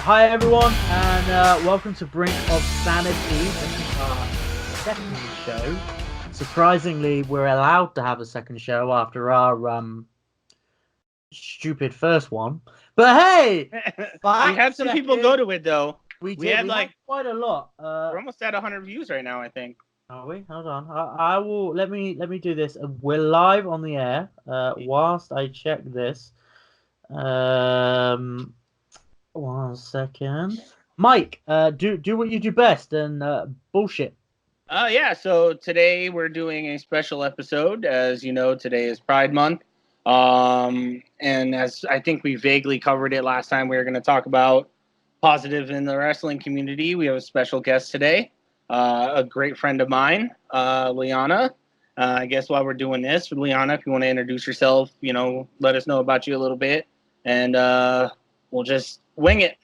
Hi everyone, and welcome to Brink of Sanity. This is our second show. Surprisingly, we're allowed to have a second show after our stupid first one. But hey, we had some people go to it though. We did. We had quite a lot. We're almost at 100 views right now, I think. Are we? Hold on. I will let me do this. We're live on the air. Whilst I check this. 1 second. Mike, do what you do best and bullshit. Yeah, so today we're doing a special episode. As you know, today is Pride Month. And as I think we vaguely covered it last time, we were going to talk about positive in the wrestling community. We have a special guest today, a great friend of mine, Liana. I guess while we're doing this, Liana, if you want to introduce yourself, let us know about you a little bit, and we'll just wing it.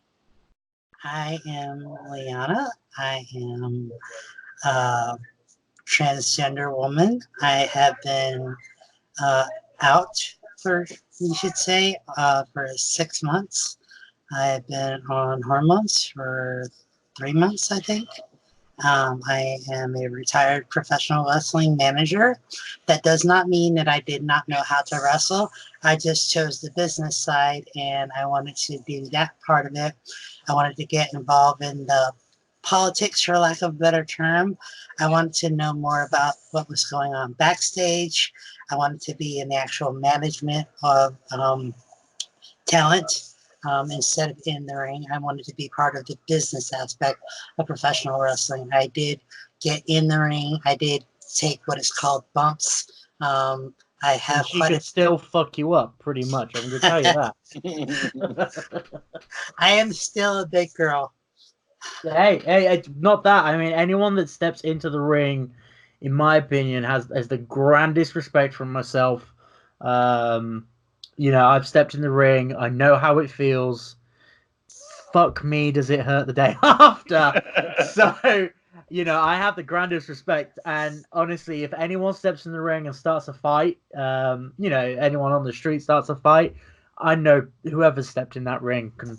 I am Liana. I am a transgender woman. I have been out for, you should say, for 6 months. I have been on hormones for 3 months, I think. I am a retired professional wrestling manager. That does not mean that I did not know how to wrestle. I just chose the business side, and I wanted to do that part of it. I wanted to get involved in the politics, for lack of a better term. I wanted to know more about what was going on backstage. I wanted to be in the actual management of talent. Instead of in the ring, I wanted to be part of the business aspect of professional wrestling. I did get in the ring. I did take what is called bumps. I have she could still fuck you up, pretty much. I'm gonna tell you that. I am still a big girl. Hey, it's not that. I mean, anyone that steps into the ring, in my opinion, has the grandest respect from myself. I've stepped in the ring. I know how it feels. Fuck me, does it hurt the day after? So, I have the grandest respect. And honestly, if anyone steps in the ring and starts a fight, anyone on the street starts a fight, I know whoever stepped in that ring can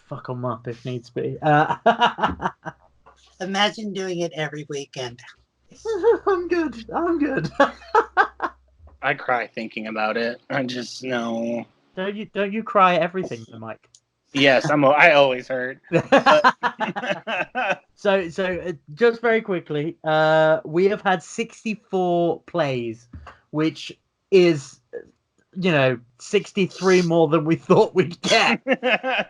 fuck them up if needs be. Imagine doing it every weekend. I'm good. I cry thinking about it. I just know. Don't you cry at everything, Mike? Yes, I always hurt. So just very quickly, we have had 64 plays, which is 63 more than we thought we'd get.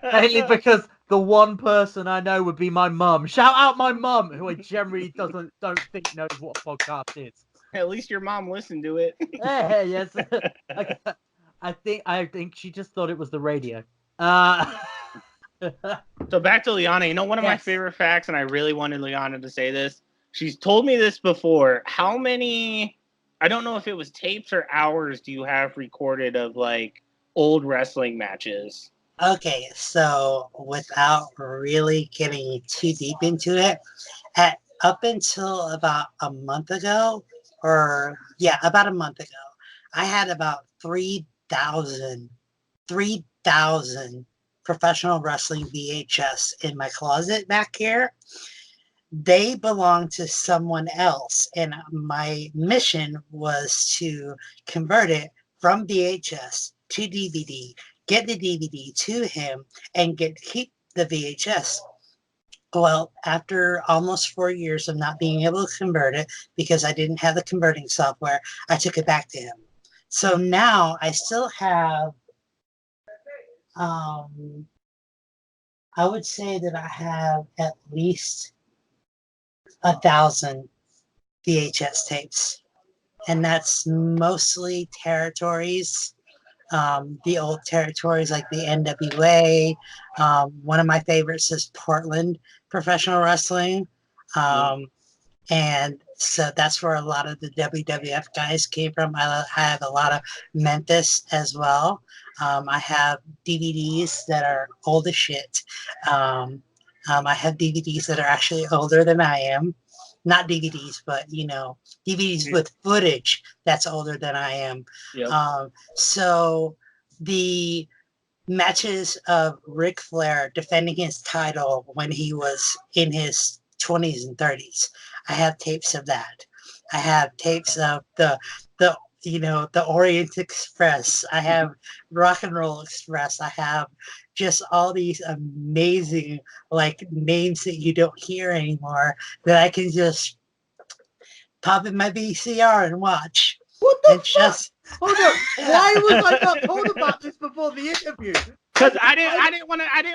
Mainly because the one person I know would be my mum. Shout out my mum, who I generally don't think knows what a podcast is. At least your mom listened to it. Hey, yes. I think she just thought it was the radio. So back to Liana. One of my favorite facts, and I really wanted Liana to say this. She's told me this before. How many, I don't know if it was tapes or hours, do you have recorded of old wrestling matches? Okay, so without really getting too deep into it, up until about a month ago, about a month ago, I had about 3,000 professional wrestling VHS in my closet back here. They belong to someone else, and my mission was to convert it from VHS to DVD, get the DVD to him, and keep the VHS. Well, after almost 4 years of not being able to convert it because I didn't have the converting software, I took it back to him. So now I still have, I would say that I have at least 1,000 VHS tapes, and that's mostly territories. The old territories like the NWA. One of my favorites is Portland professional wrestling. And so that's where a lot of the WWF guys came from. I have a lot of Memphis as well. I have DVDs that are old as shit. I have DVDs that are actually older than I am. Not DVDs, but, DVDs with footage that's older than I am. Yep. So the matches of Ric Flair defending his title when he was in his 20s and 30s. I have tapes of that. I have tapes of the the Orient Express. I have Rock and Roll Express. I have just all these amazing like names that you don't hear anymore that I can just pop in my VCR and watch. What the And fuck? just Hold on. Why was I not told about this before the interview? Because I didn't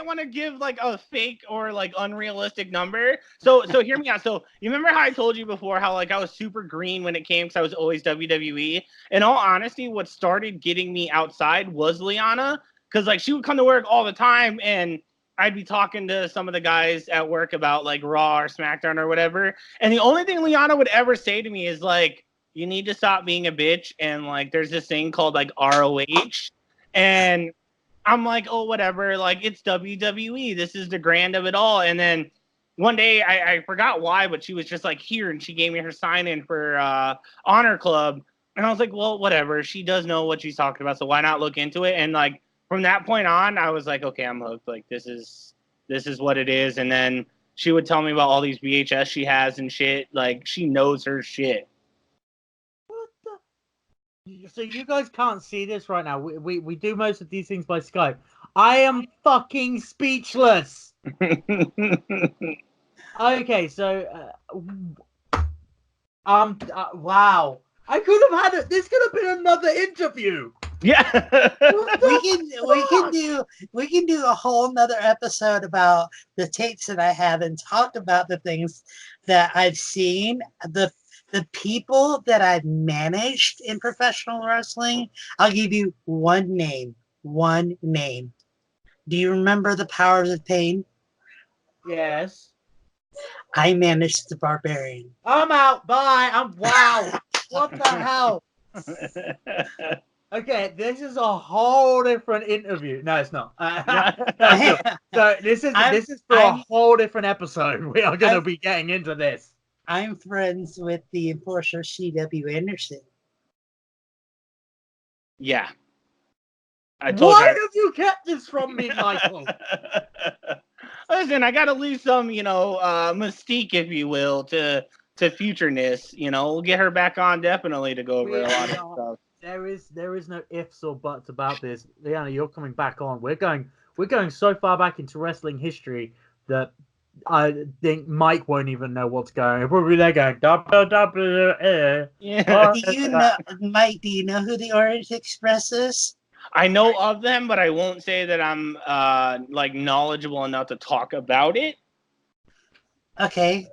want to give like a fake or like unrealistic number. So hear me out. So you remember how I told you before how like I was super green when it came because I was always WWE. In all honesty, what started getting me outside was Liana, because like she would come to work all the time and I'd be talking to some of the guys at work about like Raw or SmackDown or whatever, and the only thing Liana would ever say to me is like, "You need to stop being a bitch," and like there's this thing called like ROH, and I'm like, oh, whatever. Like, it's WWE. This is the grand of it all. And then one day, I forgot why, but she was just like here, and she gave me her sign in for Honor Club. And I was like, well, whatever. She does know what she's talking about, so why not look into it? And like from that point on, I was like, okay, I'm hooked. Like this is what it is. And then she would tell me about all these VHS she has and shit. Like she knows her shit. What the? So you guys can't see this right now. We do most of these things by Skype. I am fucking speechless. Okay, so wow. I could have had it. This could have been another interview. Yeah. we can do a whole nother episode about the tapes that I have and talk about the things that I've seen, the people that I've managed in professional wrestling. I'll give you one name. Do you remember the Powers of Pain? Yes. I managed the Barbarian. I'm out. Bye. Wow. What the hell? Okay, this is a whole different interview. No, it's not. No, so this is for a whole different episode. We are going to be getting into this. I'm friends with the enforcer C.W. Anderson. Yeah. Why have you kept this from me, Michael? Listen, I got to leave some, mystique, if you will, to futureness. We'll get her back on definitely to go over a lot of stuff. There is no ifs or buts about this. Liana, you're coming back on. We're going so far back into wrestling history that I think Mike won't even know what's going. Probably they're going WWE. Yeah. Mike? Do you know who the Orient Express is? I know of them, but I won't say that I'm knowledgeable enough to talk about it. Okay.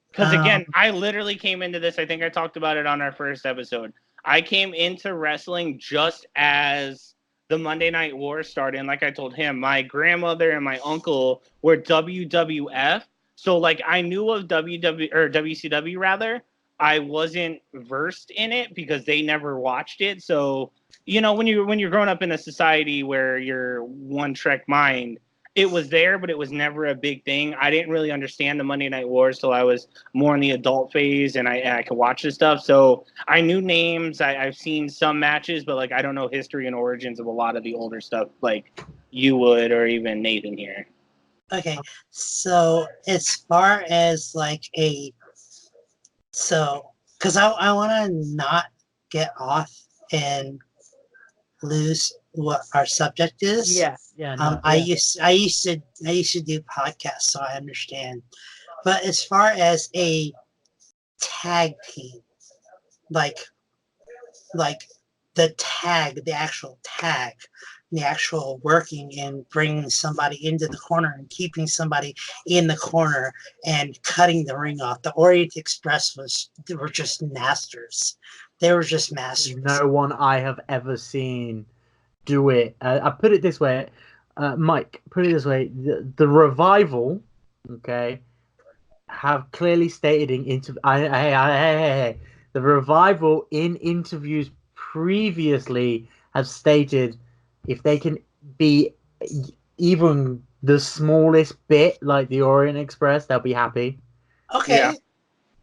Because again, I literally came into this. I think I talked about it on our first episode. I came into wrestling just as the Monday Night War started. And like I told him, my grandmother and my uncle were WWF. So like I knew of WCW rather. I wasn't versed in it because they never watched it. So, when you're growing up in a society where you're one track mind, it was there, but it was never a big thing. I didn't really understand the Monday Night Wars till I was more in the adult phase, and I could watch this stuff. So I knew names. I've seen some matches, but like I don't know history and origins of a lot of the older stuff, like you would, or even Nathan here. Okay, so as far as like because I want to not get off and lose what our subject is. Yeah. I used to do podcasts, so I understand. But as far as a tag team, like the actual working and bringing somebody into the corner and keeping somebody in the corner and cutting the ring off. The Orient Express were just masters. They were just masters. No one I have ever seen do it. I put it this way, Mike. Put it this way: the Revival, okay, have clearly stated in hey, the Revival in interviews previously have stated if they can be even the smallest bit like the Orient Express, they'll be happy. Okay. Yeah.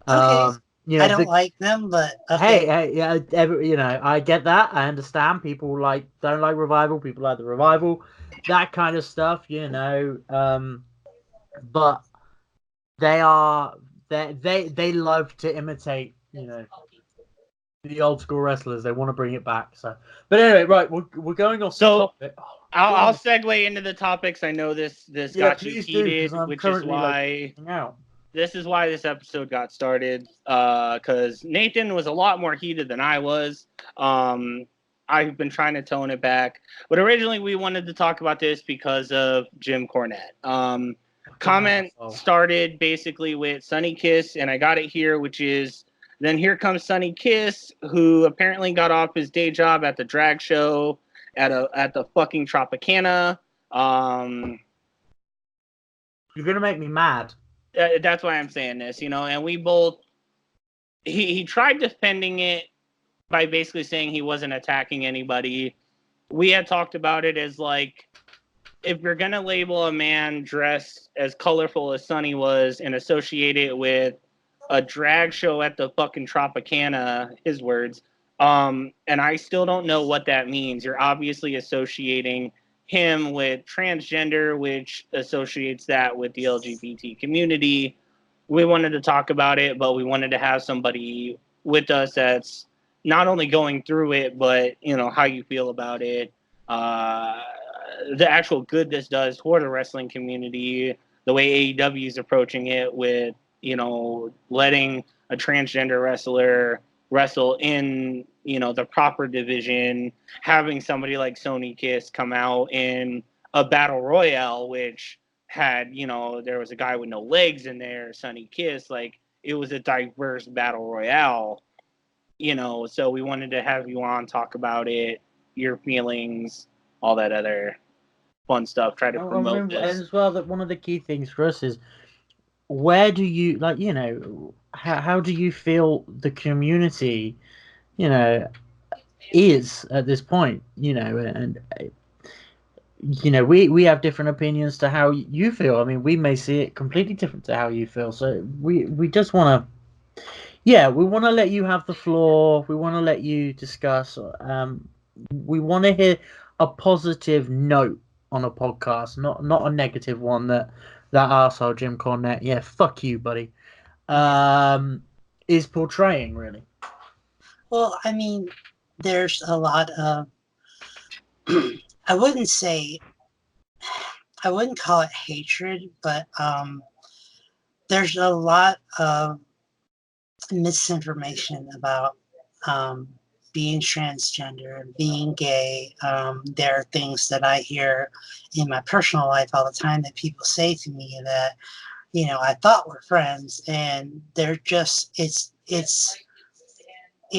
Okay. I don't like them, but okay. Hey, yeah, I get that. I understand. People don't like Revival. People like the Revival. that kind of stuff, you know. But they love to imitate, you know, the old school wrestlers. They want to bring it back. So, but anyway, right, we're going off So topic. I'll segue into the topics. I know this got you please heated, do, I'm which is currently why out. this is why this episode got started. Because Nathan was a lot more heated than I was. I've been trying to tone it back, but originally we wanted to talk about this because of Jim Cornette. Comment started basically with Sunny Kiss, and I got it here, which is then here comes Sunny Kiss, who apparently got off his day job at the drag show at the fucking Tropicana. You're gonna make me mad. That's why I'm saying this, you know. And we both he tried defending it by basically saying he wasn't attacking anybody. We had talked about it as like, if you're gonna label a man dressed as colorful as Sunny was and associate it with a drag show at the fucking Tropicana, his words, and I still don't know what that means. You're obviously associating him with transgender, which associates that with the LGBT community. We wanted to talk about it, but we wanted to have somebody with us that's not only going through it, but you know how you feel about it, uh, the actual good this does for the wrestling community, the way AEW is approaching it with, you know, letting a transgender wrestler wrestle in, you know, the proper division, having somebody like Sonny Kiss come out in a battle royale, which had, you know, there was a guy with no legs in there, Sonny Kiss, like it was a diverse battle royale, you know, so we wanted to have you on, talk about it, your feelings, all that other fun stuff, try to promote this. As well, that one of the key things for us is, where do you, like, you know, how do you feel the community, you know, is at this point, you know, and you know, we have different opinions to how you feel. I mean, we may see it completely different to how you feel. So we just want to, yeah, we want to let you have the floor. We want to let you discuss. We want to hear a positive note on a podcast, not a negative one that arsehole Jim Cornette, yeah, fuck you, buddy, is portraying, really. Well, I mean, there's a lot of, I wouldn't say, I wouldn't call it hatred, but there's a lot of misinformation about being transgender and being gay. There are things that I hear in my personal life all the time that people say to me that, you know, I thought were friends, and they're just, it's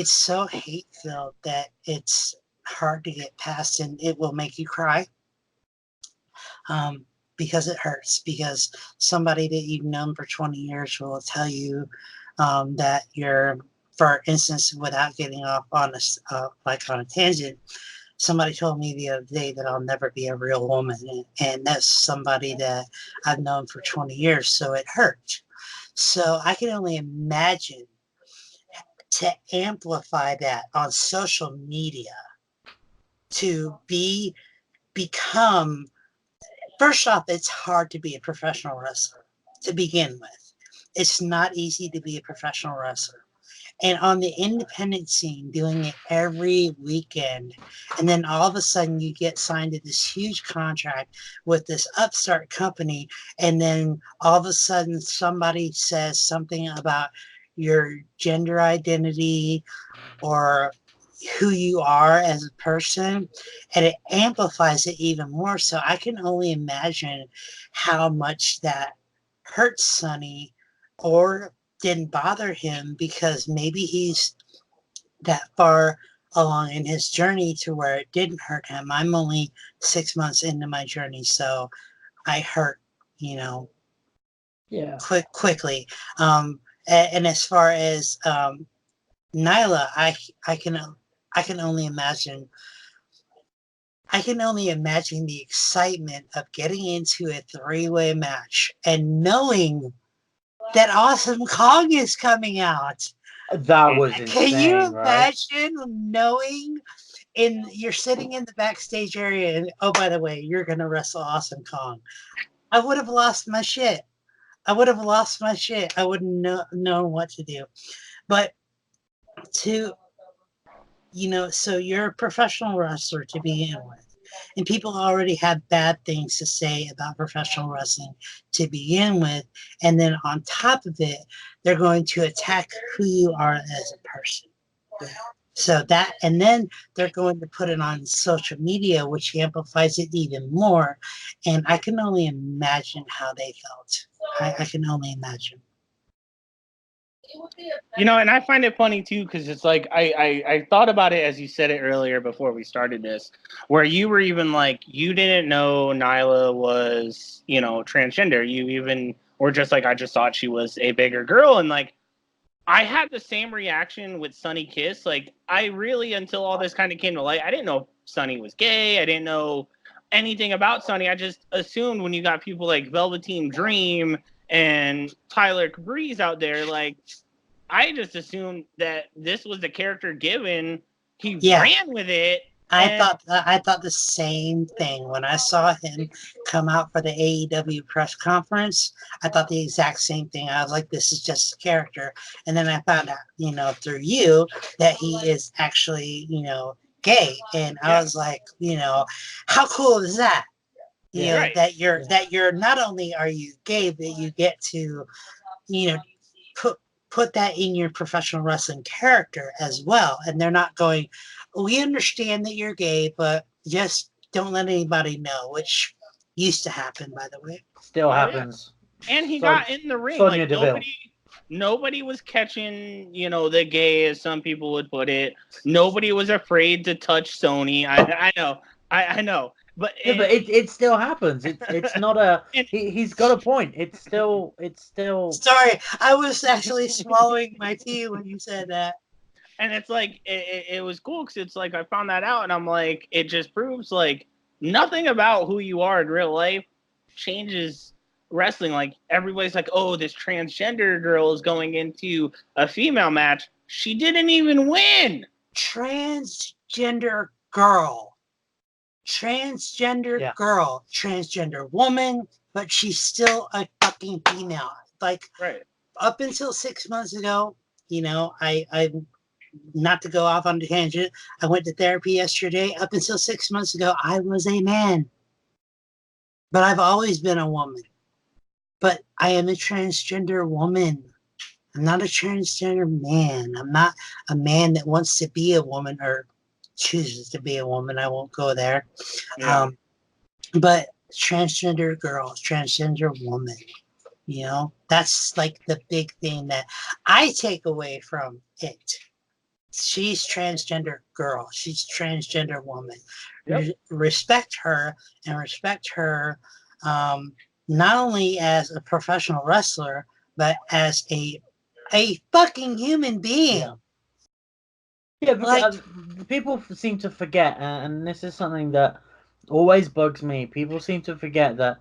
so hate filled that it's hard to get past, and it will make you cry. Because it hurts, because somebody that you've known for 20 years will tell you that you're, for instance, without getting off on like on a tangent, somebody told me the other day that I'll never be a real woman, and that's somebody that I've known for 20 years, so it hurt. So I can only imagine to amplify that on social media, to become, first off, it's hard to be a professional wrestler to begin with. It's not easy to be a professional wrestler. And on the independent scene, doing it every weekend, and then all of a sudden you get signed to this huge contract with this upstart company, and then all of a sudden somebody says something about your gender identity or who you are as a person, and it amplifies it even more. So I can only imagine how much that hurts Sonny, or didn't bother him, because maybe he's that far along in his journey to where it didn't hurt him. I'm only 6 months into my journey, so I hurt, you know, Yeah. quickly. And as far as Nyla, I can only imagine. I can only imagine the excitement of getting into a three-way match and knowing that Awesome Kong is coming out. That was Can you insane, right? imagine knowing you're sitting in the backstage area and oh, by the way, you're gonna wrestle Awesome Kong? I would have lost my shit. I would have lost my shit. I wouldn't know what to do. But to so you're a professional wrestler to begin with. And people already have bad things to say about professional wrestling to begin with. And then on top of it, they're going to attack who you are as a person. So that, and then they're going to put it on social media, which amplifies it even more. And I can only imagine how they felt. I can only imagine. And I find it funny too because it's like I thought about it as you said it earlier before we started this, where you were even like you didn't know Nyla was transgender. You even were just like I just thought she was a bigger girl, and like I had the same reaction with Sunny Kiss. Like I really until all this kind of came to light, I didn't know Sunny was gay. I didn't know anything about Sunny. I just assumed when you got people like Velveteen Dream and Tyler Breeze out there, like. I just assumed that this was the character given. He ran with it. I thought the same thing when I saw him come out for the AEW press conference. I thought the exact same thing. I was like, "This is just a character," and then I found out, through you, that he is actually, gay, and I was like, how cool is that? Right. That you're not only are you gay, but you get to, put that in your professional wrestling character as well. And they're not going, we understand that you're gay, but just don't let anybody know, which used to happen, by the way. Still happens. Yeah. And he got in the ring. Sonya like Deville. Nobody was catching, the gay, as some people would put it. Nobody was afraid to touch Sony. I know. I know. But it still happens. It's not a. He's got a point. It's still. Sorry, I was actually swallowing my tea when you said that. And it's like it was cool because it's like I found that out, and I'm like, it just proves like nothing about who you are in real life changes wrestling. Like everybody's like, oh, this transgender girl is going into a female match. She didn't even win. Transgender girl. Transgender girl, transgender woman, but she's still a fucking female. Like up until 6 months ago, I not to go off on a tangent, I went to therapy yesterday. Up until 6 months ago, I was a man. But I've always been a woman. But I am a transgender woman. I'm not a transgender man. I'm not a man that wants to be a woman or chooses to be a woman. I won't go there. Yeah. But transgender girl, transgender woman, that's like the big thing that I take away from it. She's transgender girl. She's transgender woman. Yep. Respect her and respect her not only as a professional wrestler, but as a fucking human being. Yeah, because people seem to forget, and this is something that always bugs me. People seem to forget that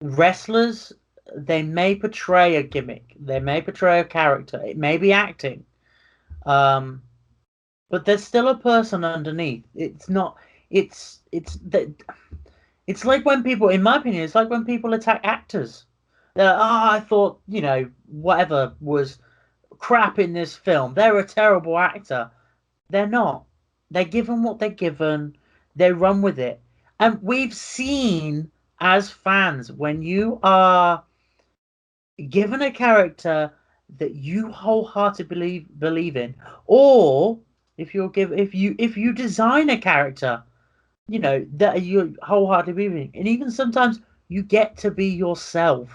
wrestlers, they may portray a gimmick, they may portray a character, it may be acting, but there's still a person underneath. It's not. It's that. It's like when people, in my opinion, it's like when people attack actors. They're like, oh, I thought whatever was crap in this film. They're a terrible actor. They're not. They're given what they're given. They run with it. And we've seen as fans, when you are given a character that you wholeheartedly believe in, or if you design a character, that you wholeheartedly believe in, and even sometimes you get to be yourself.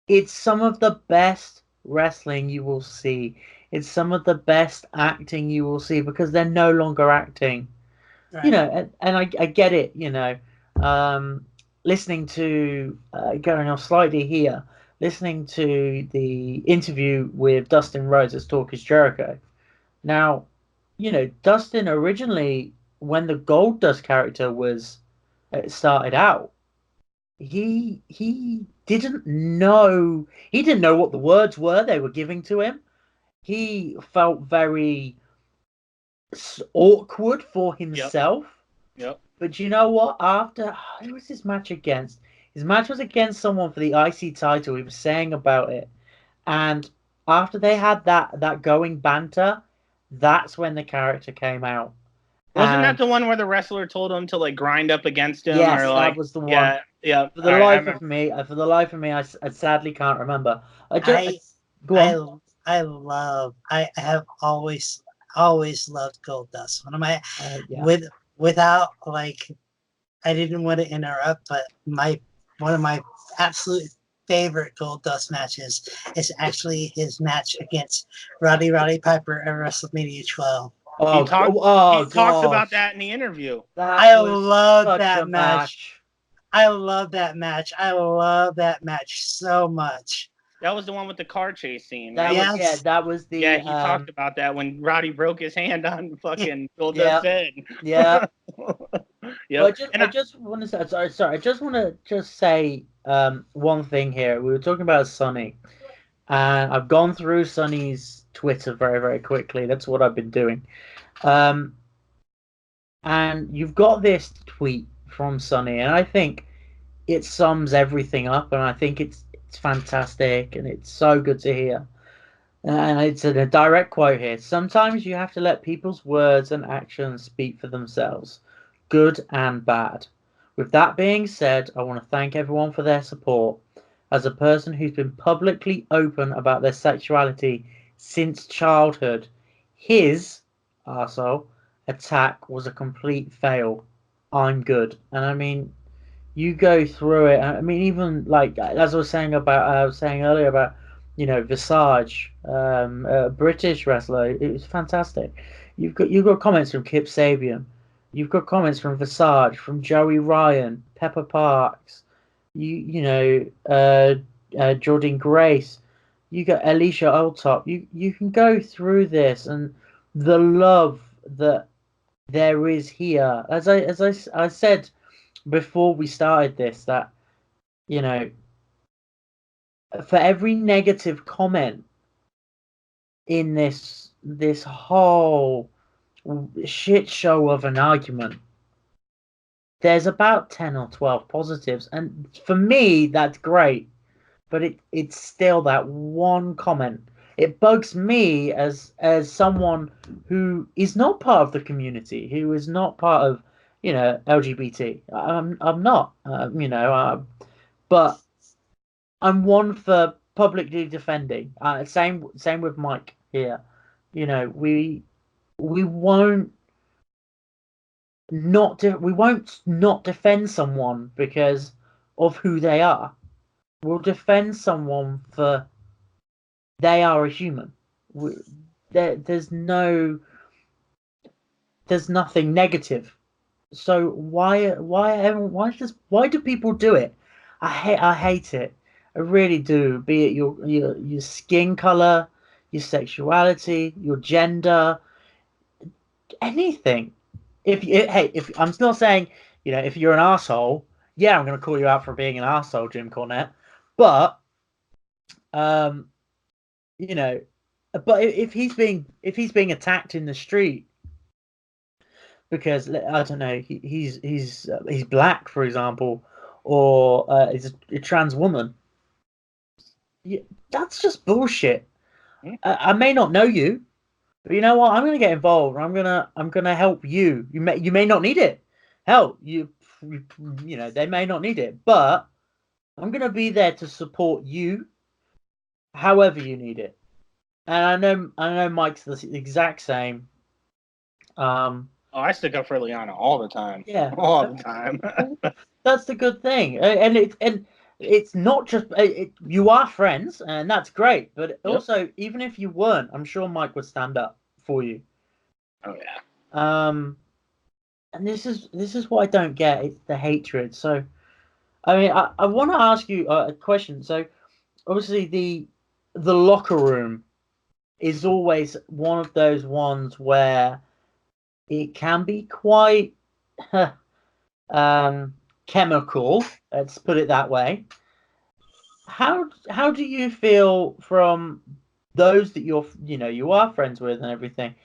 It's some of the best wrestling you will see. It's some of the best acting you will see because they're no longer acting. Right. And I get it, listening to, going off slightly here, listening to the interview with Dustin Rhodes as Talk is Jericho. Now, Dustin originally, when the Goldust character was started out, he didn't know what the words were they were giving to him. he felt very awkward for himself. Yep. But you know what? After who was his match against? His match was against someone for the IC title. He was saying about it, and after they had that going banter, that's when the character came out. Wasn't that And the one where the wrestler told him to like grind up against him, yes, or that like was the one. yeah. For the All right, I life of remember. me, I sadly can't remember. I Go I on. I have always loved Gold Dust. One of my Yeah. without like I didn't want to interrupt, but one of my absolute favorite Gold Dust matches is actually his match against Roddy Piper at WrestleMania 12. He Oh, talked. oh He talks about gosh, that in the interview. that I was love such that a match. match. I love that match. I love that match so much. That was the one with the car chase scene, That right? was Yes. that was Yeah, the he talked about that when Roddy broke his hand on fucking yeah, Goldust's head. yeah. Well, Yep. And I just want to say, sorry, I just want to just say one thing here. We were talking about Sonny, and I've gone through Sonny's Twitter very, very quickly. That's what I've been doing. Um, and you've got this tweet from Sonny, and I think it sums everything up, and I think it's fantastic, and it's so good to hear. And it's a direct quote here. Sometimes you have to let people's words and actions speak for themselves, good and bad. With that being said, I want to thank everyone for their support. As a person who's been publicly open about their sexuality since childhood, his arsehole attack was a complete fail. I'm good. And I mean, you go through it. I mean, even like as I was saying earlier about Visage, a British wrestler. It was fantastic. You've got comments from Kip Sabian. You've got comments from Visage, from Joey Ryan, Pepper Parks. Jordan Grace. You got Alicia Oldtop. You can go through this and the love that there is here. I said before we started this that you know for every negative comment in this whole shit show of an argument, there's about 10 or 12 positives, and for me that's great. But it's still that one comment. It bugs me as someone who is not part of the community, who is not part of LGBT. I'm not, but I'm one for publicly defending. Same with Mike here. We won't not defend someone because of who they are. We'll defend someone for they are a human. We, there's nothing negative. So why do people do it? I hate it. I really do. Be it your skin color, your sexuality, your gender, anything. If I'm still saying, if you're an asshole, yeah, I'm gonna call you out for being an asshole, Jim Cornette. But um, you know, but if he's being attacked in the street because I don't know, he's black, for example, or he's a trans woman. Yeah, that's just bullshit. I may not know you, but you know what? I'm gonna get involved. I'm gonna help you. You may not need it. Hell, they may not need it, but I'm gonna be there to support you, however you need it. And I know Mike's the exact same. Oh, I stick up for Liana all the time. Yeah, All the time. that's the good thing, and it's not just you are friends, and that's great. But Yep. also, even if you weren't, I'm sure Mike would stand up for you. Oh yeah. And this is what I don't get. It's the hatred. So, I mean, I want to ask you a question. So, obviously, the locker room is always one of those ones where it can be quite chemical. Let's put it that way. How do you feel from those that you are friends with and everything,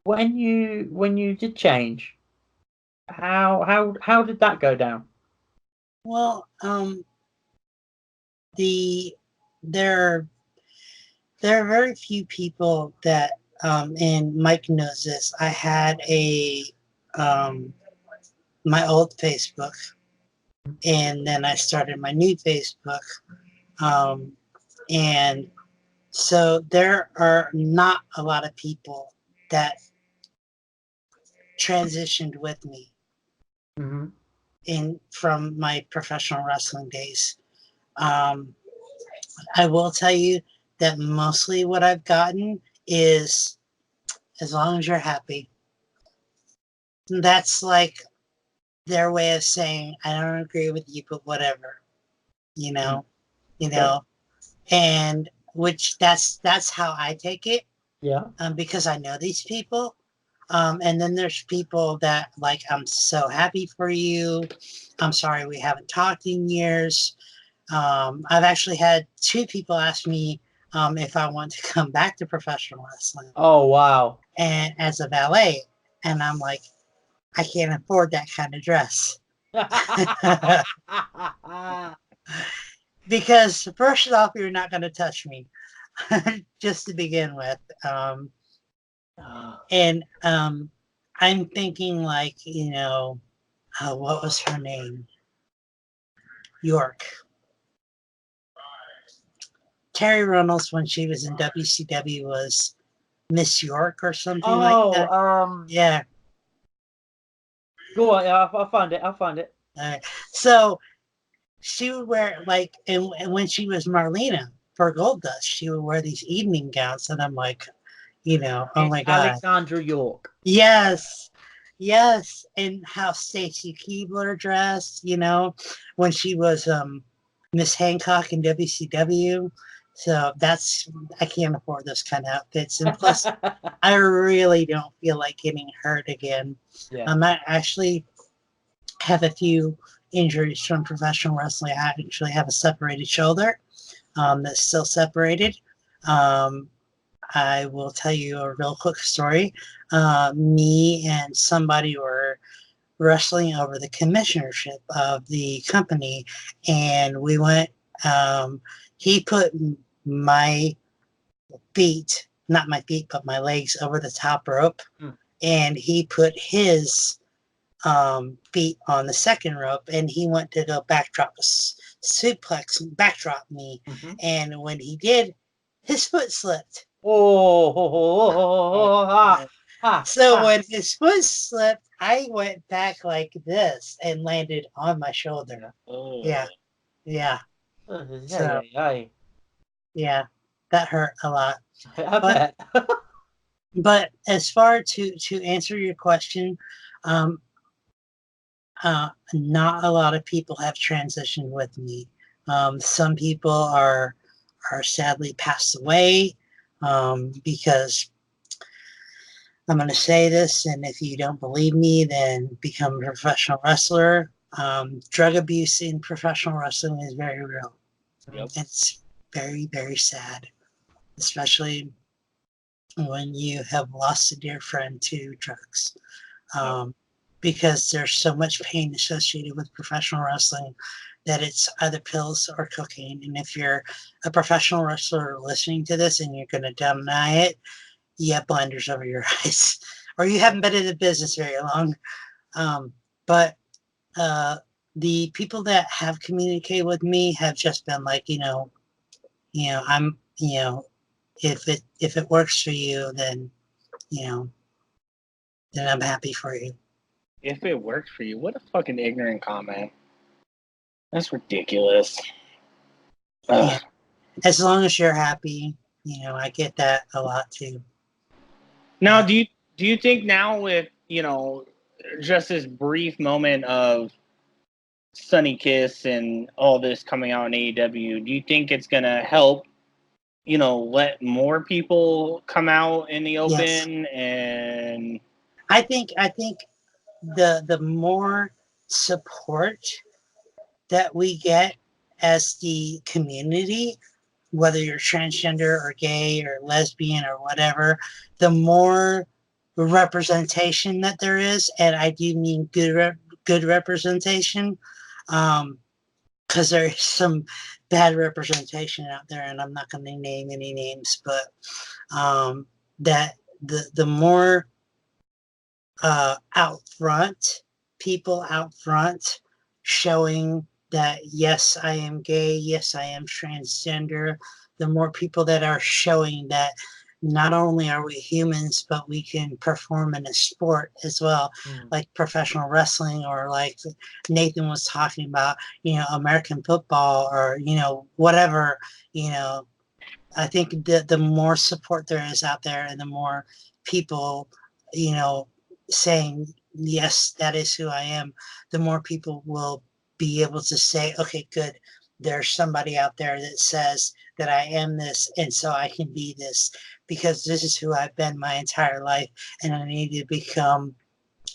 when you did change, how did that go down? Well, the there there are very few people that and Mike knows this. I had a my old Facebook, and then I started my new Facebook, um, and so there are not a lot of people that transitioned with me Mm-hmm. in from my professional wrestling days. Um, I will tell you that mostly what I've gotten is as long as you're happy. That's like their way of saying I don't agree with you, but whatever, you know, you know, and which that's how I take it, Yeah. because I know these people. And then there's people that like, I'm so happy for you. I'm sorry we haven't talked in years. I've actually had two people ask me if I want to come back to professional wrestling Oh wow. and as a valet, and I'm like, I can't afford that kind of dress. Because first off, you're not going to touch me, just to begin with. And I'm thinking like, what was her name? York. Terry Runnels, when she was in WCW, was Miss York or something like that. Yeah. Go on, yeah, I'll find it. I'll find it. So she would wear like, and when she was Marlena for Gold Dust, she would wear these evening gowns, and I'm like, oh my God. Alexandra York. Yes. Yes. And how Stacy Keebler dressed, when she was Miss Hancock in WCW. So I can't afford those kind of outfits. And plus, I really don't feel like getting hurt again. Yeah. I actually have a few injuries from professional wrestling. I actually have a separated shoulder that's still separated. Um, I will tell you a real quick story. Me and somebody were wrestling over the commissionership of the company, and we went. He put my feet, not my feet, but my legs over the top rope, and he put his feet on the second rope, and he went to go backdrop suplex, backdrop me, and when he did, his foot slipped. So when his foot slipped, I went back like this and landed on my shoulder. Yeah. So yeah, that hurt a lot. I But bet. but as far to answer your question, um, not a lot of people have transitioned with me. Some people are sadly passed away, because I'm going to say this, and if you don't believe me, then become a professional wrestler. Drug abuse in professional wrestling is very real. Yep. It's very, very sad, especially when you have lost a dear friend to drugs. Because there's so much pain associated with professional wrestling that it's either pills or cocaine. And if you're a professional wrestler listening to this and you're going to deny it, you have blinders over your eyes, or you haven't been in the business very long. But the people that have communicated with me have just been like, I'm, if it works for you, then, then I'm happy for you. If it works for you, what a fucking ignorant comment. That's ridiculous. Yeah. As long as you're happy, I get that a lot too. Now, do you think now with just this brief moment of Sunny Kiss and all this coming out in AEW, do you think it's gonna help? Let more people come out in the open, Yes. and I think the more support that we get as the community, whether you're transgender or gay or lesbian or whatever, the more representation that there is, and I do mean good representation, because there's some bad representation out there, and I'm not going to name any names, but that the more out front people out front showing that yes, I am gay, yes, I am transgender, the more people that are showing that not only are we humans, but we can perform in a sport as well, like professional wrestling, or like Nathan was talking about, American football, or, whatever, I think the more support there is out there, and the more people, saying, yes, that is who I am, the more people will be able to say, okay, good, there's somebody out there that says that I am this, and so I can be this, because this is who I've been my entire life, and I need to become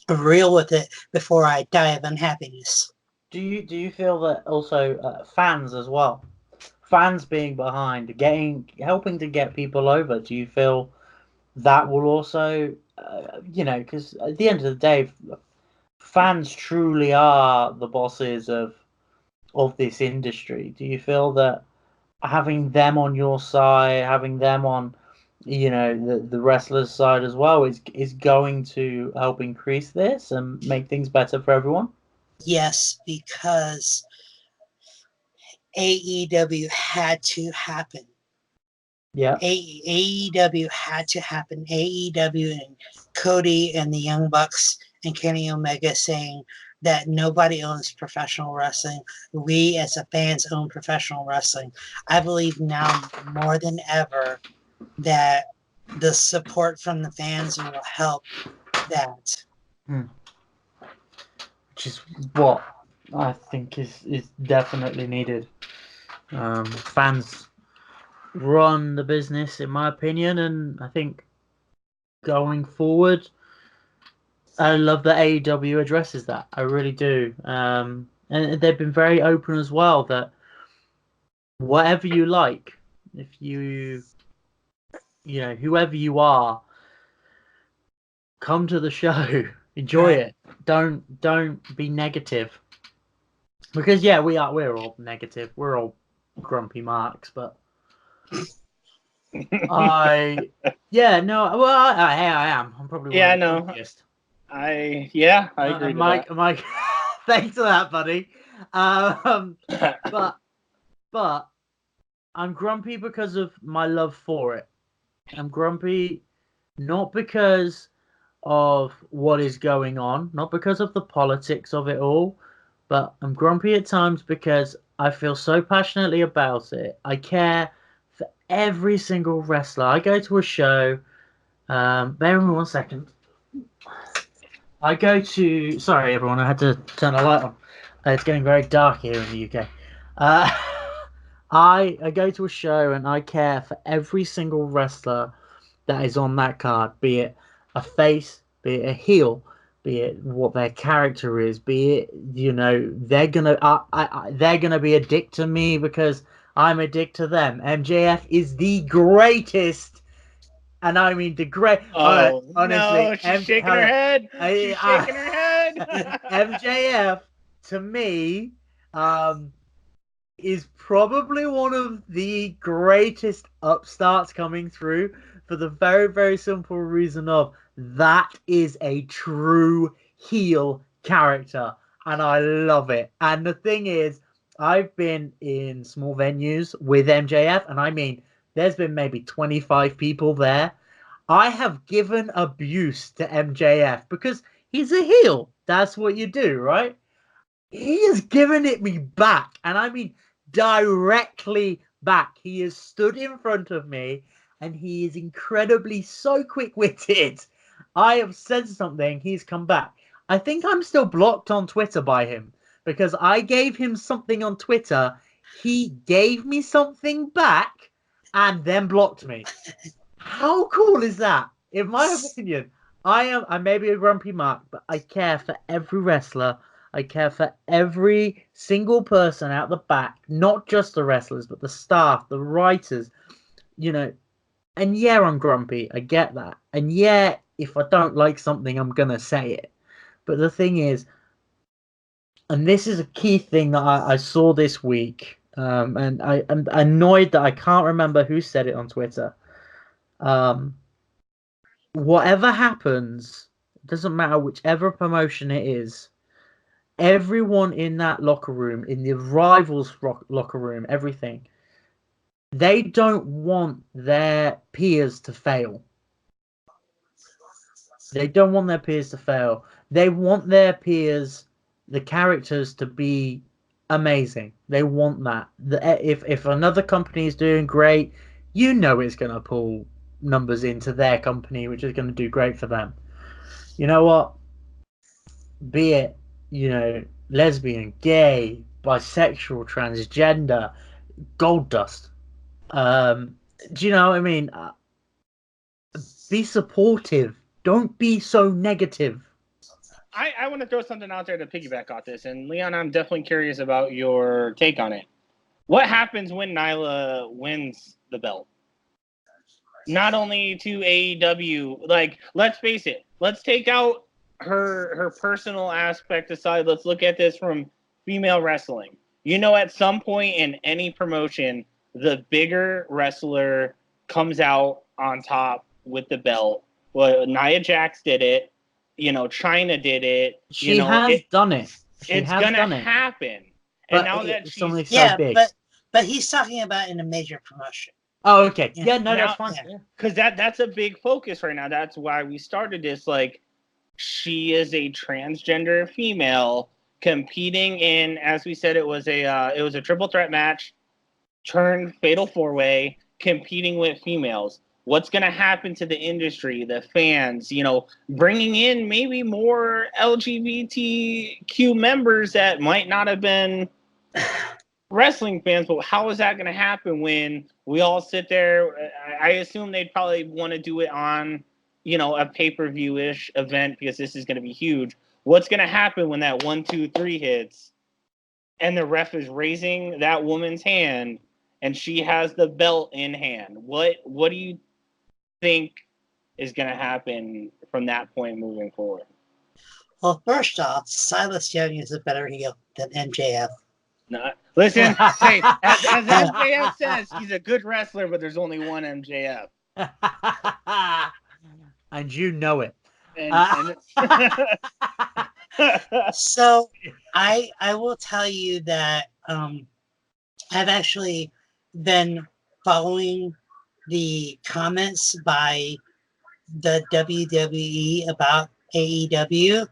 real with it before I die of unhappiness. Do you feel that also fans as well? Fans being behind, helping to get people over. Do you feel that will also, because at the end of the day, fans truly are the bosses of this industry. Do you feel that having them on your side, having them on, the wrestlers' side as well, is going to help increase this and make things better for everyone? Yes, because AEW had to happen. Yeah. AEW had to happen. AEW and Cody and the Young Bucks and Kenny Omega saying that nobody owns professional wrestling. We as a fans own professional wrestling. I believe now more than ever that the support from the fans will help that. Which is what I think is definitely needed. Fans run the business, in my opinion, and I think going forward, I love that AEW addresses that. I really do. And they've been very open as well that whatever you like, if whoever you are, come to the show, enjoy it. Don't be negative. Because yeah, we're all negative. We're all grumpy marks, but I am. I'm probably one of the grumpiest. I agree to Mike, that. Mike, thanks for that, buddy. But I'm grumpy because of my love for it. I'm grumpy not because of what is going on, not because of the politics of it all, but I'm grumpy at times because I feel so passionately about it. I care for every single wrestler. I go to a show. Bear with me 1 second. I go to. Sorry, everyone. I had to turn the light on. It's getting very dark here in the UK. Uh, I go to a show and I care for every single wrestler that is on that card, be it a face, be it a heel, be it what their character is, be it they're gonna be a dick to me because I'm a dick to them. MJF is the greatest, and I mean the great. Oh honestly, no, she's shaking her head. She's shaking her head. MJF to me, is probably one of the greatest upstarts coming through for the very, very simple reason of that is a true heel character, and I love it. And the thing is, I've been in small venues with MJF, and I mean, there's been maybe 25 people there. I have given abuse to MJF because he's a heel. That's what you do, right? He has given it me back, and I mean directly back. He has stood in front of me, and he is incredibly so quick-witted. I have said something, he's come back. I think I'm still blocked on Twitter by him because I gave him something on Twitter. He gave me something back and then blocked me. How cool is that? In my opinion, I may be a grumpy mark, but I care for every wrestler. I care for every single person out the back, not just the wrestlers, but the staff, the writers, you know. And yeah, I'm grumpy. I get that. And yeah, if I don't like something, I'm going to say it. But the thing is, and this is a key thing that I saw this week, and I'm annoyed that I can't remember who said it on Twitter. Whatever happens, it doesn't matter whichever promotion it is, everyone in that locker room, in the rivals locker room, everything, they don't want their peers to fail. They don't want their peers to fail. They want their peers, the characters, to be amazing. They want that. If another company is doing great, you know it's going to pull numbers into their company, which is going to do great for them. You know what? Be it, lesbian, gay, bisexual, transgender, gold dust. Do you know what I mean? Be supportive. Don't be so negative. I want to throw something out there to piggyback off this, and Leon, I'm definitely curious about your take on it. What happens when Nyla wins the belt? Not only to AEW, like, let's face it, let's take out her personal aspect aside. Let's look at this from female wrestling. At some point in any promotion, the bigger wrestler comes out on top with the belt. Well, Nia Jax did it. China did it. She has done it. It's gonna happen. But and now that she's big. but he's talking about in a major promotion. Oh, okay. Yeah, no, that's fine. Because that's a big focus right now. That's why we started this. Like, she is a transgender female competing in, as we said, it was a triple threat match, turned fatal 4-way, competing with females. What's going to happen to the industry, the fans, bringing in maybe more LGBTQ members that might not have been wrestling fans, but how is that going to happen when we all sit there? I assume they'd probably want to do it on, a pay-per-view-ish event because this is going to be huge. What's going to happen when that 1, 2, 3 hits and the ref is raising that woman's hand and she has the belt in hand? What do you think is going to happen from that point moving forward? Well, first off, Silas Young is a better heel than MJF. No, listen, hey, as MJF says, he's a good wrestler, but there's only one MJF. And you know it. So I will tell you that I've actually been following the comments by the WWE about AEW,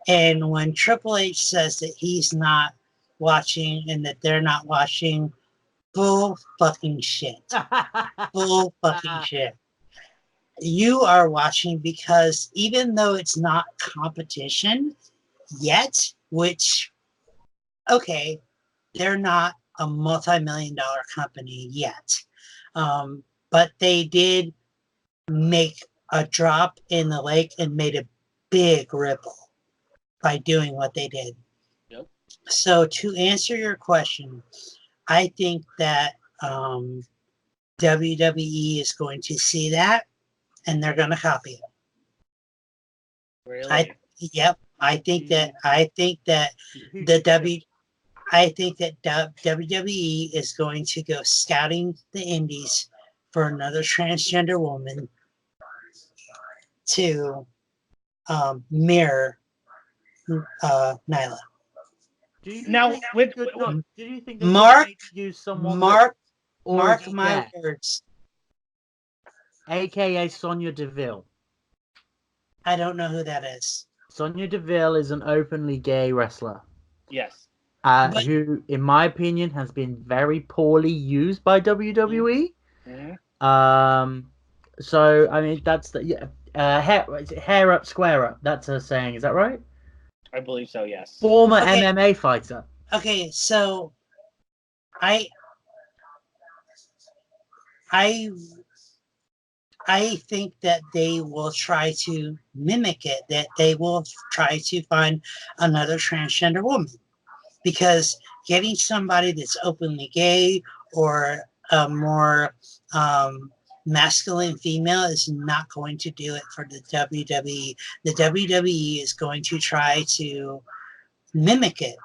and when Triple H says that he's not watching and that they're not watching, bull fucking shit. Bull fucking shit. You are watching because even though it's not competition yet, which, okay, they're not a multi-million-dollar company yet, but they did make a drop in the lake and made a big ripple by doing what they did. Yep. So to answer your question, I think that WWE is going to see that and they're going to copy it. Really? I think that WWE is going to go scouting the indies for another transgender woman to mirror Nyla. Do you think Mark my get, words? AKA Sonya Deville. I don't know who that is. Sonya Deville is an openly gay wrestler. Yes. Who, in my opinion, has been very poorly used by WWE. Mm-hmm. So I mean, that's the hair up, square up. That's her saying. Is that right? I believe so. Yes. Former MMA fighter. Okay, so I I think that they will try to mimic it, that they will try to find another transgender woman. Because getting somebody that's openly gay or a more masculine female is not going to do it for the WWE. The WWE is going to try to mimic it.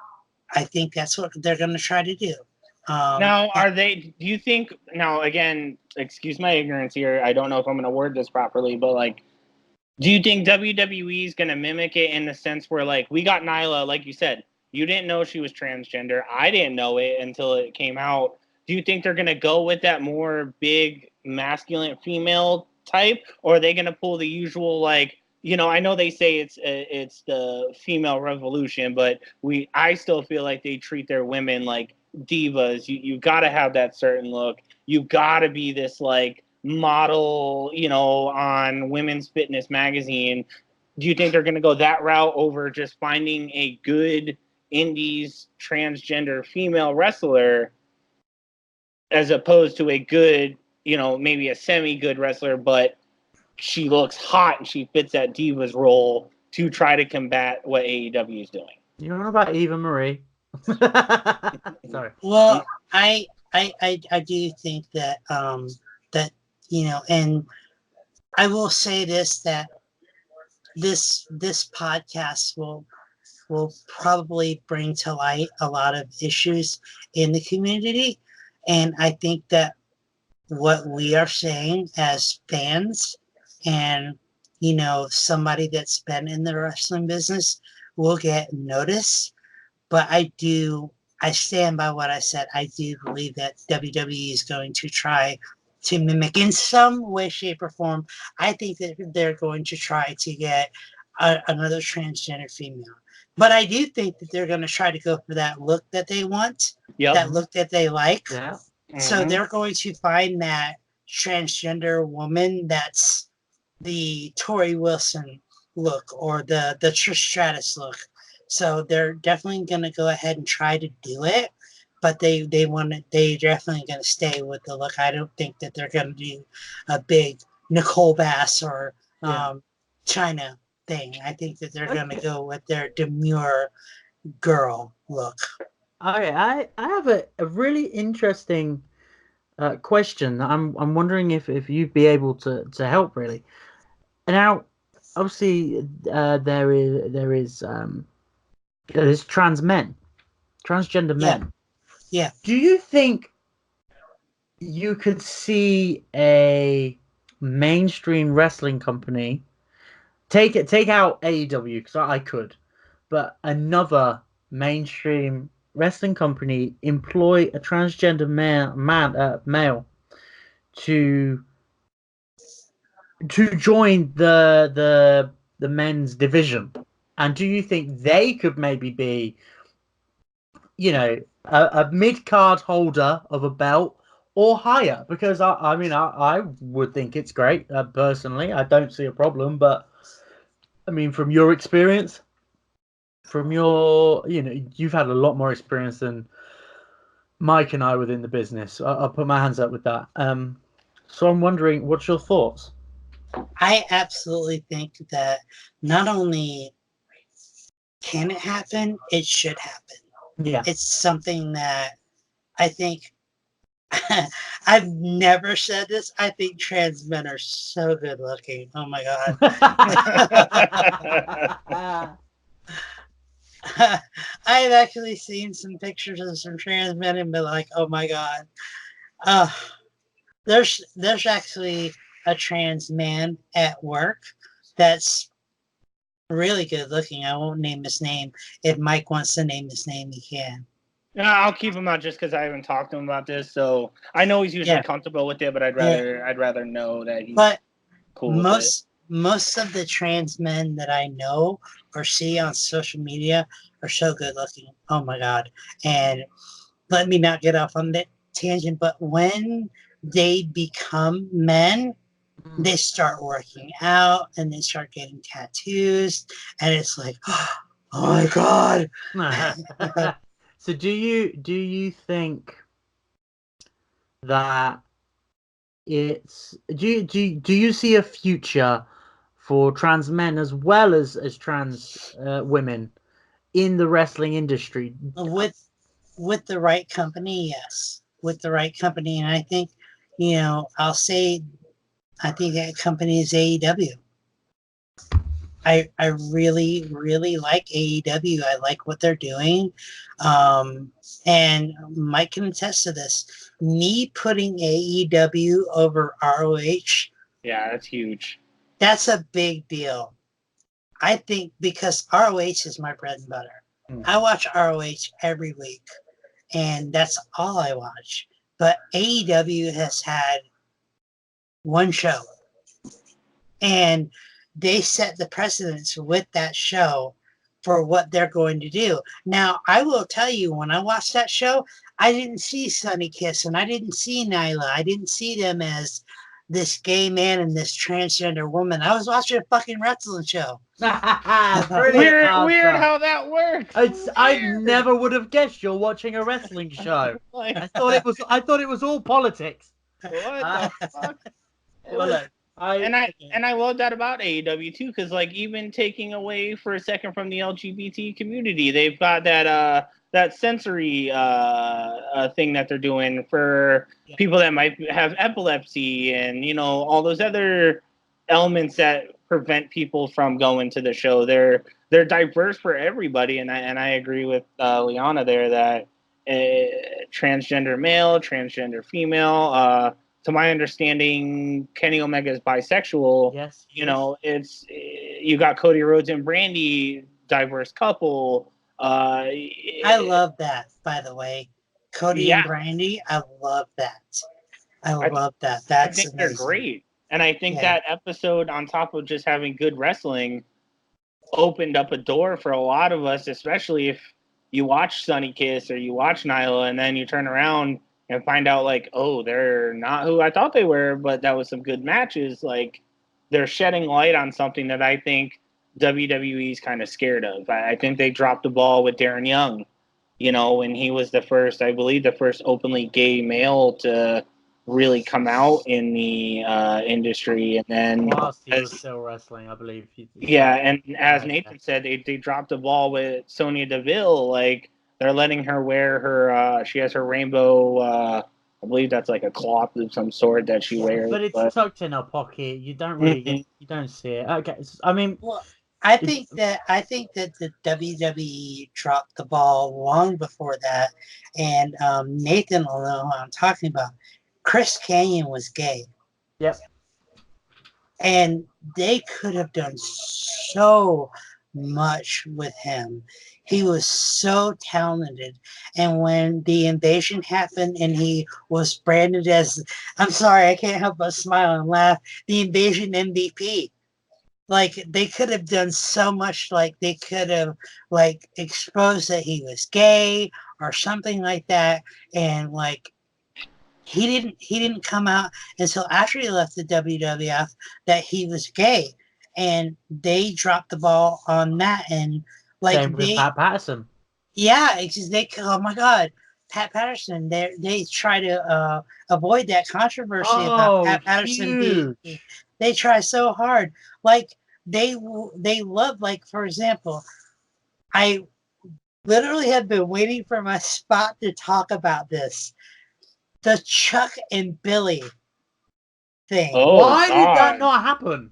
I think that's what they're going to try to do. Now, do you think, now again, excuse my ignorance here, I don't know if I'm going to word this properly, but like, do you think WWE is going to mimic it in the sense where, like, we got Nyla, like you said, you didn't know she was transgender. I didn't know it until it came out. Do you think they're going to go with that more big, masculine female type? Or are they going to pull the usual, like, you know, I know they say it's the female revolution, but I still feel like they treat their women like divas. You got to have that certain look. You got to be this, like, model, you know, on Women's Fitness magazine. Do you think they're going to go that route over just finding a good indies transgender female wrestler as opposed to a good, you know, maybe a semi-good wrestler, but she looks hot and she fits that divas role to try to combat what AEW is doing? You know about Eva Marie? Sorry. Well, I do think that that you know, and I will say this, that this podcast will probably bring to light a lot of issues in the community, and I think that what we are saying as fans and somebody that's been in the wrestling business will get noticed. But I stand by what I said. I do believe that WWE is going to try to mimic in some way, shape, or form. I think that they're going to try to get another transgender female. But I do think that they're going to try to go for that look that they want, that look that they like. Yeah. So they're going to find that transgender woman that's the Tori Wilson look or the Trish Stratus look. So they're definitely going to go ahead and try to do it, but they definitely going to stay with the look. I don't think that they're going to do a big Nicole Bass or China thing. I think that they're going to go with their demure girl look. Okay, I have a really interesting question. I'm wondering if you'd be able to help really. Now, obviously, there's transgender men. Yeah. Do you think you could see a mainstream wrestling company take out AEW, because I could, but another mainstream wrestling company employ a transgender male to join the men's division? And do you think they could maybe be, a mid card holder of a belt or higher? Because I mean, I would think it's great. Personally, I don't see a problem. But I mean, from your experience, from your, you've had a lot more experience than Mike and I within the business. I'll put my hands up with that. So I'm wondering, what's your thoughts? I absolutely think that not only can it happen, it should happen. Yeah. It's something that I think I've never said this. I think trans men are so good looking. Oh my God. I've actually seen some pictures of some trans men and been like, oh my God. There's actually a trans man at work that's really good looking. I won't name his name. If Mike wants to name his name, he can. No, I'll keep him out just because I haven't talked to him about this. So I know he's usually comfortable with it, but I'd rather know that he's cool with it. Most of the trans men that I know or see on social media are so good looking. Oh my God. And let me not get off on that tangent, but when they become men, they start working out and they start getting tattoos, and it's like, oh my God. So do you think that it's do you see a future for trans men as well as trans women in the wrestling industry? With the right company, yes. With the right company, and I think, I'll say, I think that company is AEW. I really, really like AEW. I like what they're doing. And Mike can attest to this. Me putting AEW over ROH, Yeah, that's huge. that's a big deal. I think because ROH is my bread and butter. I watch ROH every week, and that's all I watch. But AEW has had one show, and they set the precedence with that show for what they're going to do. Now, I will tell you, when I watched that show, I didn't see Sonny Kiss and I didn't see Nyla. I didn't see them as this gay man and this transgender woman. I was watching a fucking wrestling show. Brilliant Weird, answer. weird how that works. I never would have guessed you're watching a wrestling show. Like, I thought it was all politics. what the fuck? It Well, was, look, and I love that about AEW too, because like even taking away for a second from the LGBT community, they've got that sensory thing that they're doing for people that might have epilepsy and all those other elements that prevent people from going to the show. They're diverse for everybody, and I agree with Liana there that transgender male, transgender female. To my understanding, Kenny Omega is bisexual. yes, It's you got Cody Rhodes and Brandy, diverse couple. I love that, by the way. Cody and Brandy, I love that. I love that. That's I think amazing. they're great, and I think that episode, on top of just having good wrestling, opened up a door for a lot of us, especially if you watch Sonny Kiss or you watch Nyla, and then you turn around and find out like, oh, they're not who I thought they were, but that was some good matches. Like, they're shedding light on something that I think WWE's kind of scared of. I think they dropped the ball with Darren Young, when he was I believe the first openly gay male to really come out in the industry. And then whilst he was still wrestling, I believe. And as Nathan said, they dropped the ball with Sonya Deville. Like, they're letting her wear her. She has her rainbow. I believe that's like a cloth of some sort that she wears. But it's tucked in her pocket. You don't really you don't see it. Okay, I mean, well, I think that the WWE dropped the ball long before that, and Nathan will know who I'm talking about. Chris Kanyon was gay. Yep. And they could have done so much with him. He was so talented. And when the invasion happened and he was branded as, I'm sorry, I can't help but smile and laugh, the invasion MVP. Like, they could have done so much. Like, they could have like exposed that he was gay or something like that. And like, he didn't come out until after he left the WWF that he was gay, and they dropped the ball on that. And like, same with Pat Patterson. Yeah, oh my God, Pat Patterson. They try to avoid that controversy about Pat Patterson being. They try so hard. Like, they love, like, for example, I literally have been waiting for my spot to talk about this. The Chuck and Billy thing. Oh, why did that not happen?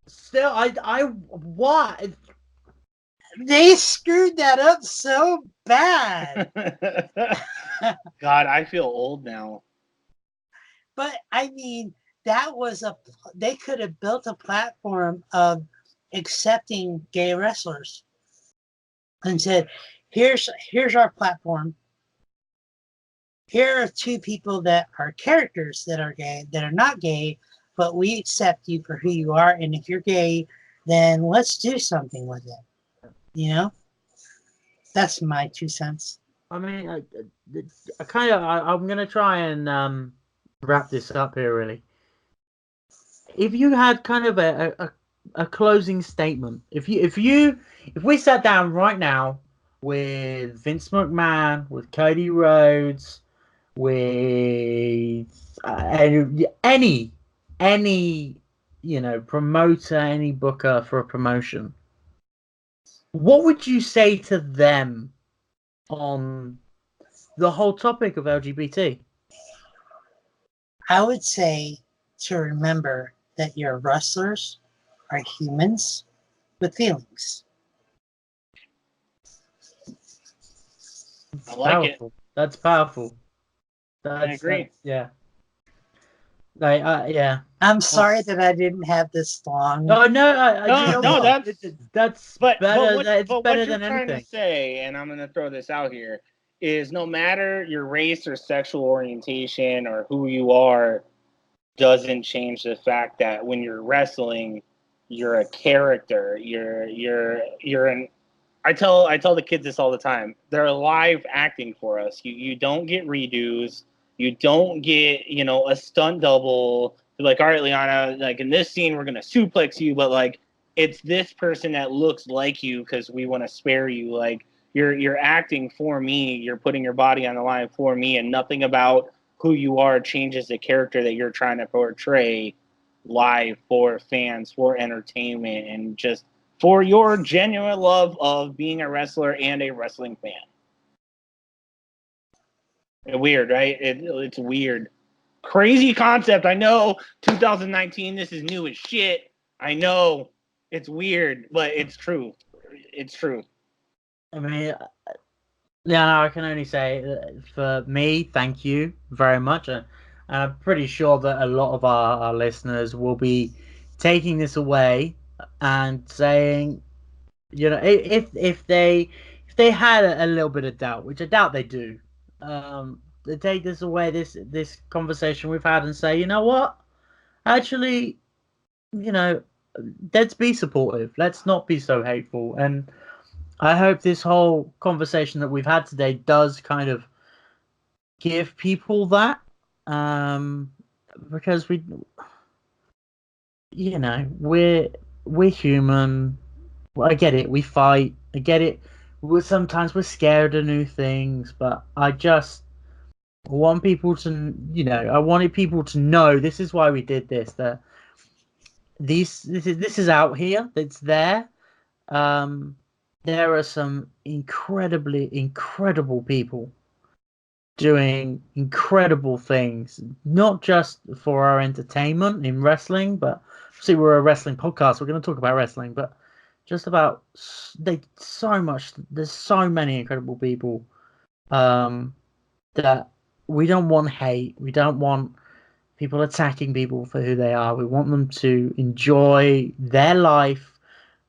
Still, why? They screwed that up so bad. God, I feel old now. But I mean, they could have built a platform of accepting gay wrestlers and said, here's our platform. Here are two people that are characters that are gay, that are not gay, but we accept you for who you are. And if you're gay, then let's do something with it. That's my 2 cents. I mean, I'm going to try and wrap this up here, really. If you had kind of a closing statement, if we sat down right now with Vince McMahon, with Cody Rhodes, with any promoter, any booker for a promotion, what would you say to them on the whole topic of LGBT? I would say to remember that your wrestlers are humans with feelings. I like it. That's powerful. I agree. Yeah. Like, yeah. I'm sorry that I didn't have this long. No, that's but better. But better what you're than trying anything. to say, and I'm going to throw this out here, is no matter your race or sexual orientation or who you are, doesn't change the fact that when you're wrestling, you're a character. You're an. I tell the kids this all the time. They're live acting for us. You don't get redos. You don't get a stunt double. Like, all right, Liana, like in this scene we're gonna suplex you, but like it's this person that looks like you because we want to spare you. Like you're acting for me. You're putting your body on the line for me, and nothing about who you are changes the character that you're trying to portray live for fans, for entertainment, and just for your genuine love of being a wrestler and a wrestling fan. Weird, right? It's weird. Crazy concept. I know 2019, this is new as shit. I know it's weird, but it's true. It's true. I mean, yeah, I can only say for me, thank you very much. And I'm pretty sure that a lot of our listeners will be taking this away and saying, if they had a little bit of doubt, which I doubt they do, they take this away, this conversation we've had, and say, you know what, actually, let's be supportive. Let's not be so hateful. And I hope this whole conversation that we've had today does kind of give people that, because we're human. I get it. We fight. I get it. Sometimes we're scared of new things, but I just want people to, I wanted people to know this is why we did this. That this is out here. It's there. There are some incredible people doing incredible things, not just for our entertainment in wrestling, but see, we're a wrestling podcast. We're going to talk about wrestling, but just about there's so many incredible people that we don't want hate. We don't want people attacking people for who they are. We want them to enjoy their life.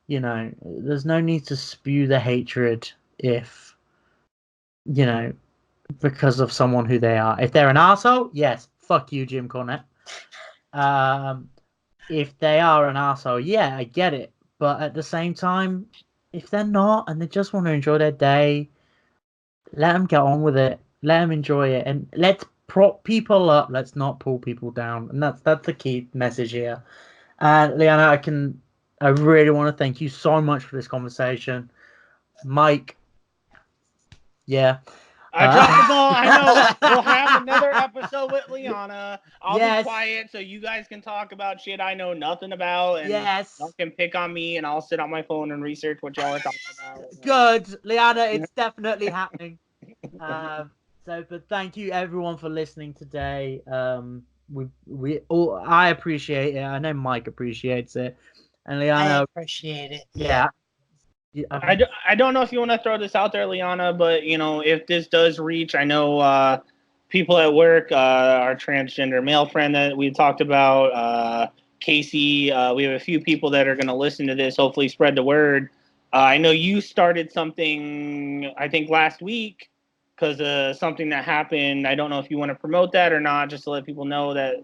There's no need to spew the hatred if, because of someone who they are. If they're an asshole, yes, fuck you, Jim Cornette. If they are an asshole, yeah, I get it. But at the same time, if they're not and they just want to enjoy their day, let them get on with it. Let them enjoy it, and let's prop people up. Let's not pull people down, and that's the key message here. And Liana, I really want to thank you so much for this conversation, Mike. Yeah. I dropped the ball. I know. We'll have another episode with Liana. I'll Yes. be quiet so you guys can talk about shit I know nothing about, and y'all can pick on me, and I'll sit on my phone and research what y'all are talking about. Good, Liana. It's definitely happening. But thank you everyone for listening today. I appreciate it. I know Mike appreciates it, and Liana, I appreciate it. Yeah. I don't know if you want to throw this out there, Liana, but if this does reach, I know people at work, our transgender male friend that we talked about, Casey. We have a few people that are going to listen to this. Hopefully, spread the word. I know you started something, I think last week, because of something that happened. I don't know if you want to promote that or not, just to let people know that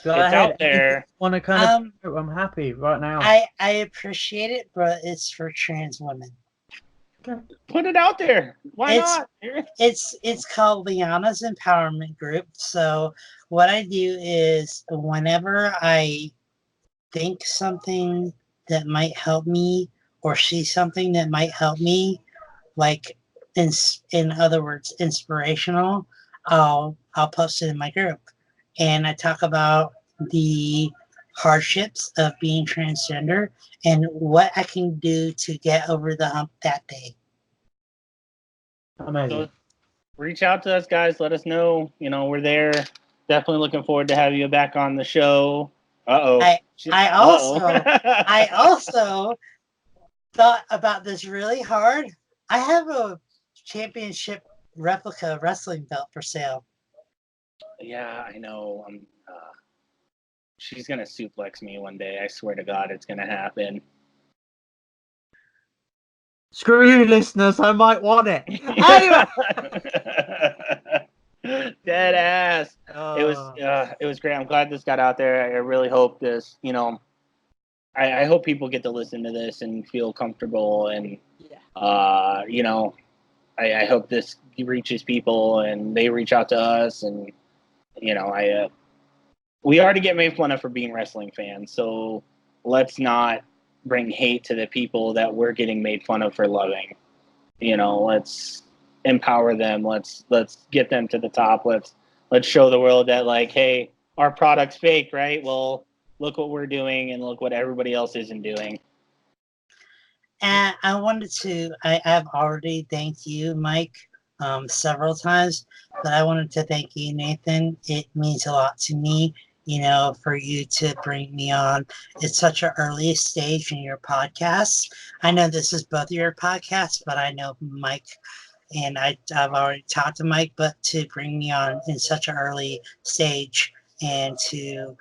Go it's ahead. out there. Want to kind of? I'm happy right now. I appreciate it, but it's for trans women. Okay. Put it out there. Why not? It's called Liana's Empowerment Group. So what I do is whenever I think something that might help me or see something that might help me, like in other words, inspirational, I'll post it in my group, and I talk about the hardships of being transgender and what I can do to get over the hump that day. Amazing. So reach out to us, guys. Let us know. We're there. Definitely looking forward to having you back on the show. I also thought about this really hard. I have a championship replica wrestling belt for sale. Yeah, I know. She's gonna suplex me one day. I swear to God, it's gonna happen. Screw you, listeners. I might want it. Anyway. Dead ass. It was great. I'm glad this got out there. I really hope this. I hope people get to listen to this and feel comfortable, and I hope this reaches people and they reach out to us, and we already get made fun of for being wrestling fans, so let's not bring hate to the people that we're getting made fun of for loving. Let's empower them. Let's get them to the top. Let's show the world that, like, hey, our product's fake, right? Well, look what we're doing and look what everybody else isn't doing. And I've already thanked you, Mike, several times, but I wanted to thank you, Nathan. It means a lot to me, for you to bring me on. It's such an early stage in your podcast. I know this is both of your podcasts, but I know Mike, and I've already talked to Mike, but to bring me on in such an early stage and to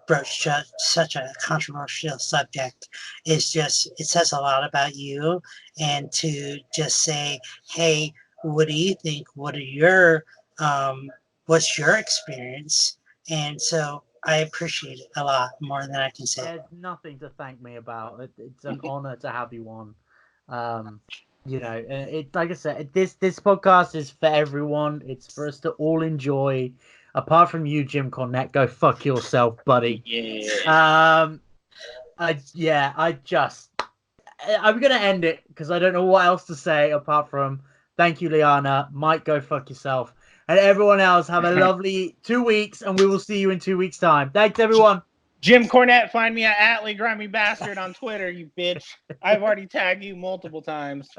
broach such a controversial subject it says a lot about you, and to just say, hey, what do you think, what's your experience? And so I appreciate it a lot more than I can say. There's nothing to thank me about. It's an honor to have you on. Like I said, this podcast is for everyone. It's for us to all enjoy. Apart from you, Jim Cornette, go fuck yourself, buddy. Yeah. I'm gonna end it because I don't know what else to say apart from thank you, Liana. Mike, go fuck yourself, and everyone else have a lovely 2 weeks, and we will see you in 2 weeks' time. Thanks, everyone. Jim Cornette, find me at Atlee Grimy Bastard on Twitter, you bitch. I've already tagged you multiple times.